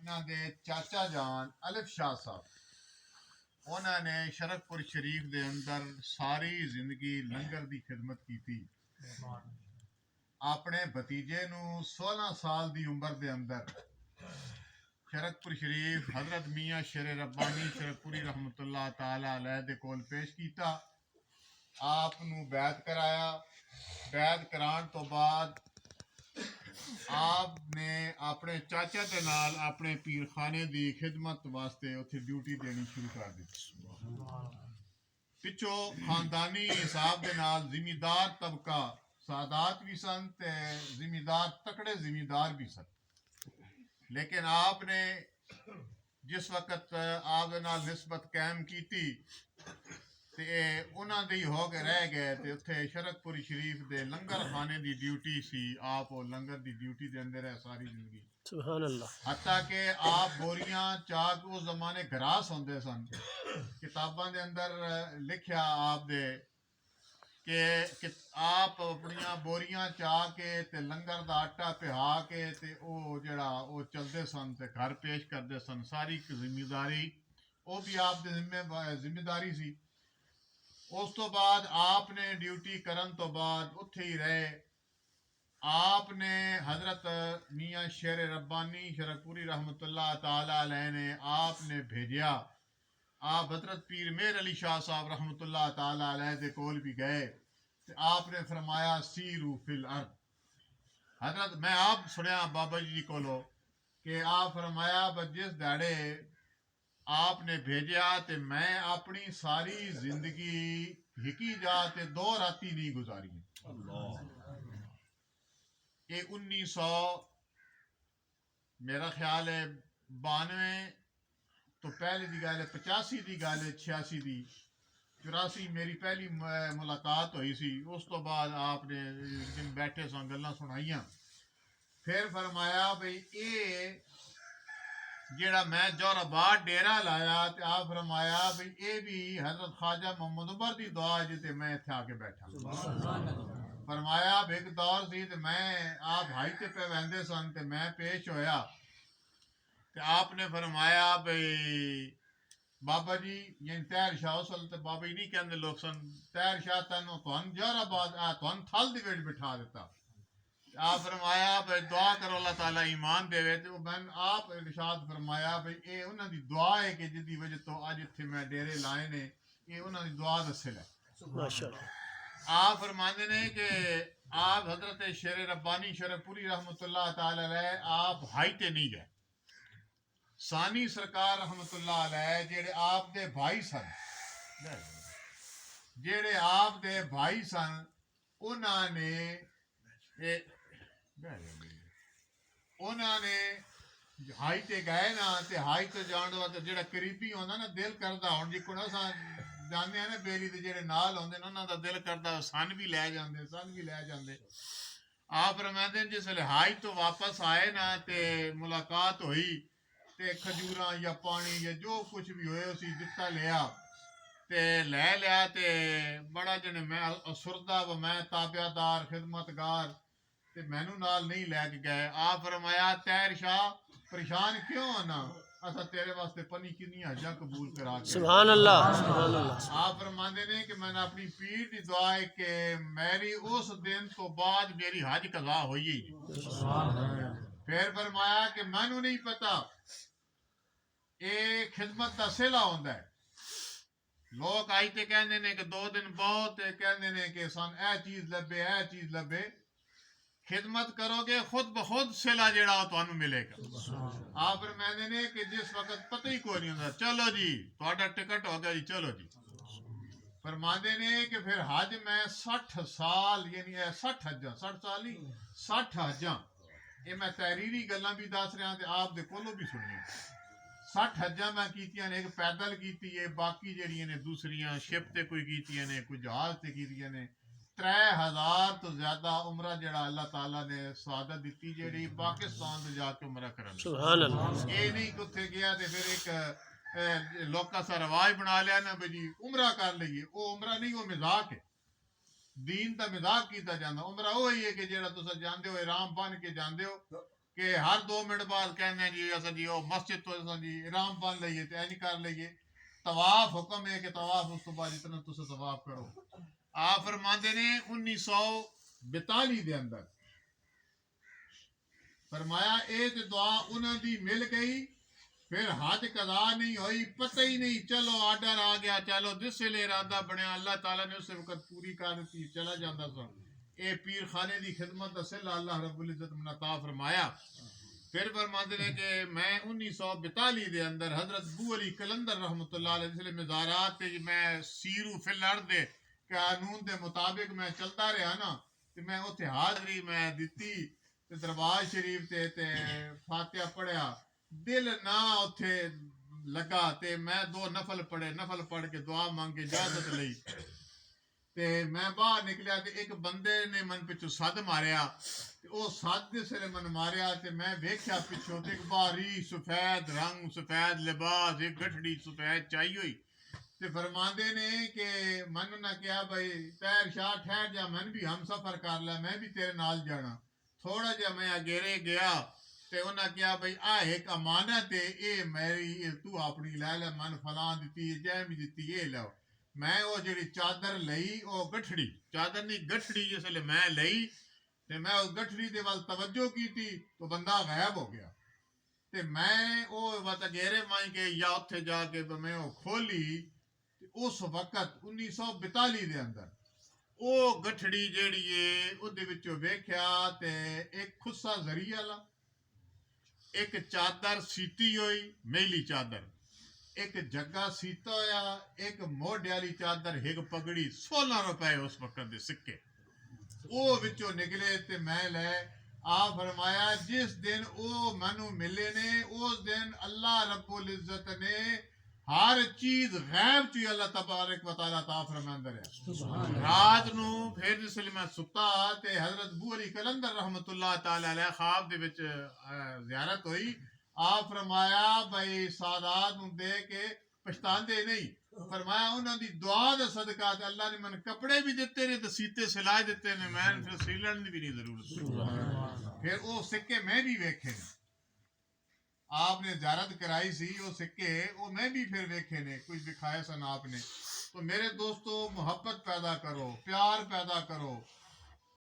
इन्हां दे चाचा जान अलिफ शाह साहब उन्होंने शरकपुर शरीफ के अंदर सारी जिंदगी लंगर की खिदमत की थी। अपने भतीजे नू 16 साल की उम्र के अंदर शरकपुर शरीफ हजरत मियाँ शेर रब्बानी शरकपुरी रहमतुल्लाह ताला अलैह दे कोल पेश किया। आप नू बैत कराया। बैत कराने तो बाद आपने अपने चाचा के नाल अपने पीरखाने की खिदमत वास्ते उत्थे ड्यूटी देनी शुरू कर दी। पिछों खानदानी हिसाब के नाल जिमीदार तबका सादात भी सन ते जिमीदार तकड़े जिमीदार भी सन, लेकिन आपने जिस वक्त आप नाल निस्बत कायम की ते उन्हां दी हो के रह गए ते उत्थे शरकपुरी शरीफ दे लंगर खाने दी ड्यूटी सी। आप वो लंगर दी ड्यूटी दे अंदर है सारी जिंदगी। सुभान अल्लाह। हत्ता के आप बोरियां चाक उस जमाने गरास होंदे सन। किताबां दे अंदर लिखिया आप दे कि आप अपनियां बोरियां चा के ते लंगर दा आटा पिहा के ते ओ जेड़ा ओ चलदे सन ते घर पेश करदे सन। सारी जिम्मेदारी वो भी आप दे जिम्मेदारी सी। उस तो बाद आपने ड्यूटी करन तो बाद उत्थे ही रहे। आपने हजरत मियाँ शेर रब्बानी शरकपुरी रहमतुल्लाह ताला अलैह ने आपने भेजा। आप हजरत पीर मेर अली शाह साहब रहमतुल्लाह ताला अलैह दे कोल भी गए तो आपने फरमाया सीरू फिल अर्द। हजरत मैं आप सुनिया बाबा जी कोलो कि आप फरमाया जिस दाड़े आपने भेजा ते मैं अपनी सारी जिंदगी हिकी जा ते 2 राती नहीं गुजारी। ये 1900 मेरा ख्याल है 92 तो पहले की गल है, 85 की गल है, 86 की 84 मेरी पहली मुलाकात हुई सी। उस तो बाद आपने दिन बैठे सन गल्लां सुनाइयां। फिर फरमाया भाई ये जेड़ा मैं जोराबाद डेरा लाया ते आप फरमाया भाई ये भी हजरत ख्वाजा मोहम्मद उमर दी दुआ जिते मैं इत्थे आके बैठा। फरमाया एक दौर सी ते मैं आप हाई ते पे वहंदे सन ते मैं पेश होया ते आपने फरमाया भाई बाबा जी ये तैर शाह उसल ते बाबा जी नहीं कहते लोग सन तैर शाह तेन तुहानू जोराबाद तुहानू थल दी वेच बिठा दिता। आप फरमाया भाई दुआ करो अल्लाह ताला ईमान देवे तो मैं आप इरशाद फरमाया भाई ये उन्हां दी दुआ है कि जिदी वजह तो अज इत्थे मैं डेरे लाए ने ये उन्हां दी दुआ दसिल है। माशाअल्लाह। आप फरमाते ने कि आप हजरत शेर रब्बानी शरकपुरी रहमतुल्लाह ताला अलैह आप हाई ते नहीं गए। सानी सरकार रहमतुल्लाह अलैह जेड़े आप दे भाई सन, जेड़े आप दे भाई सन उन्होंने उन्होंने हाई ते गए ना ते हाई तो जान दो जेड़ा करीबी होंदा ना दिल करदा हुण जी कोना सा जाने हैं ना बेरी दे जेड़े नाल होंदे ना उन्हां दा दिल करदा सन भी लै जांदे सन भी लै जांदे। आप फरमांदे जिसले हाई तो वापस आए ना ते मुलाकात हुई ते खजूरां या पानी या जो कुछ भी होए उसी दिता लिया ते लै लिया ते बड़ा जने मैं असुरदा व मैं ताबियादार खिदमतगार ते मैनू नाल नहीं लैके गए। आप फरमाया तैर शाह परेशान क्यों होना असा तेरे वास्ते पनी कितनी हजा कबूल करा के। सुभान अल्लाह सुभान अल्लाह। आप फरमाते ने कि मैंने अपनी पीर की दुआ है कि मेरी उस दिन तो बाद मेरी हज कज़ा हुई। फिर फरमाया कि मैनू नहीं पता ये खिदमत का सिला होंदा है। लोग आई ते कहते ने कि 2 दिन बहुत कहते ने कि सन ए चीज लभे ए चीज लभे। खिदमत करोगे खुद ब खुद सिला जेड़ा तुहानू मिलेगा। आप फरमाते ने कि जिस वक्त पता ही कोई नहीं होंदा चलो जी तुहाडा टिकट हो गया जी चलो जी। फरमाते ने कि फिर हज मैं 60 साल यानी 60 हजा 60 साल नहीं 60 हजा ये मैं तहरीरी गल्लां भी दस रहा ते आप दे कोलों भी सुनिए। 60 हजा मैं कीतियां ने, एक पैदल कीती है बाकी जेड़ियां ने दूसरियां शिप ते कोई कीतियां ने कोई जहाज ते कीतियां ने। 3000 तो ज्यादा उमरा जड़ा अल्लाह ताला ने सआदत दी जेड़ी पाकिस्तान से जाके उमरा करन। सुभान अल्लाह। ये नहीं कुत्थे गया ते फिर एक लोका सा रवाज बना लिया ना भाई जी उमरा कर लीजिए। वो उमरा नहीं वो मजाक है। दीन का मजाक किया जाता। उमरा वो ही है कि जेड़ा तुस जांदे हो इहराम बन के जांदे हो कि हर 2 मिनट बाद कहने जी असा जी ओ मस्जिद तो असा जी राम बन लईए ते इंज कर लईए तवाफ हुक्म है कि तवाफ उस तो बाद जितना तुस तवाफ करो आप फरमाते ने 1942 दे अंदर फरमाया ए ते दुआ उन्हां दी मिल गई फिर हज कदा नहीं हुई पता ही नहीं चलो आर्डर आ गया चलो जिस वेले इरादा बनया अल्लाह ताला ने उस वक्त पूरी कर दी चला जाता सा ए पीर खाने की खिदमत का सिला अल्लाह रब्बुल इज्जत ने अता फरमाया फिर फरमाते हैं कि मैं 1942 के अंदर हजरत बू अली कलंदर रहमतुल्लाह अलैह जिसले मज़ारात ते मैं सीरू फिल अर्द दे कानून के मुताबिक मैं चलता रहा ना ते मैं उत्थे हाजरी मैं दिती ते दरबार शरीफ ते फातिहा पढ़िया दिल ना उत्थे लगा ते मैं 2 नफल पढ़े नफल पढ़ के दुआ मांग के इजाजत लई ते मैं बाहर निकलिया ते एक बंदे ने मन पिछू सद मारिया ते ओ सद जिसले मन मारिया ते मैं वेख्या पिछों ते एक भारी सफेद रंग सफेद लिबास एक गठड़ी सफेद चाई हुई ते फरमांदे ने कि मन ना क्या भाई तैर शाह ठहर जा मन भी हम सफर कर ला मैं भी तेरे नाल जाना थोड़ा जा मैं अगेरे गया ते उन्हें क्या भाई आ एक अमानत है ये मेरी तू अपनी लै लै मन फलां दी जै भी दी ये लो मैं वो जी चादर लई वो गठड़ी चादर नहीं गठड़ी जिसले मैं लई ते मैं उस गठड़ी के वाल तवज्जो की थी तो बंदा गायब हो गया ते मैं वो बत घेरे माई के या उत्थे जाके मैं वो खोली उस वक्त 1942 के अंदर वो गठड़ी जेड़ी है उहदे विचों वेख्या ते एक खुस्सा जरी वाला एक चादर सीती हुई मेली चादर एक जग्गा सीता होया एक मोढे वाली चादर एक पगड़ी 16 रुपए उस वक्त दे सिक्के वो विचों निकले ते मैं ले आ फरमाया जिस दिन वो मैनू मिले ने उस दिन अल्लाह रब्बुल इज्जत ने हर चीज गैब च अल्लाह तबारक व तआला ता फरमांदा है रात नू फिर जिसले मैं सुता ते हजरत बू अली कलंदर रहमतुल्लाह ताला अलैह ख्वाब दे विच ज़ियारत हुई आप फरमाया भाई सादात नू दे के पछतांदे नहीं फरमाया उन्हां दी दुआ दा सदका ते अल्लाह ने मैनू कपड़े भी दिते ने ते सीते सिलाए दिते ने मैं फिर सीलन दी भी नहीं जरूरत फिर वो सिक्के मैं भी वेखे ने आपने ज़ियारत कराई सी वो सिक्के वो मैं भी फिर वेखे ने कुछ दिखाए सन आपने तो मेरे दोस्तों मोहब्बत पैदा करो प्यार पैदा करो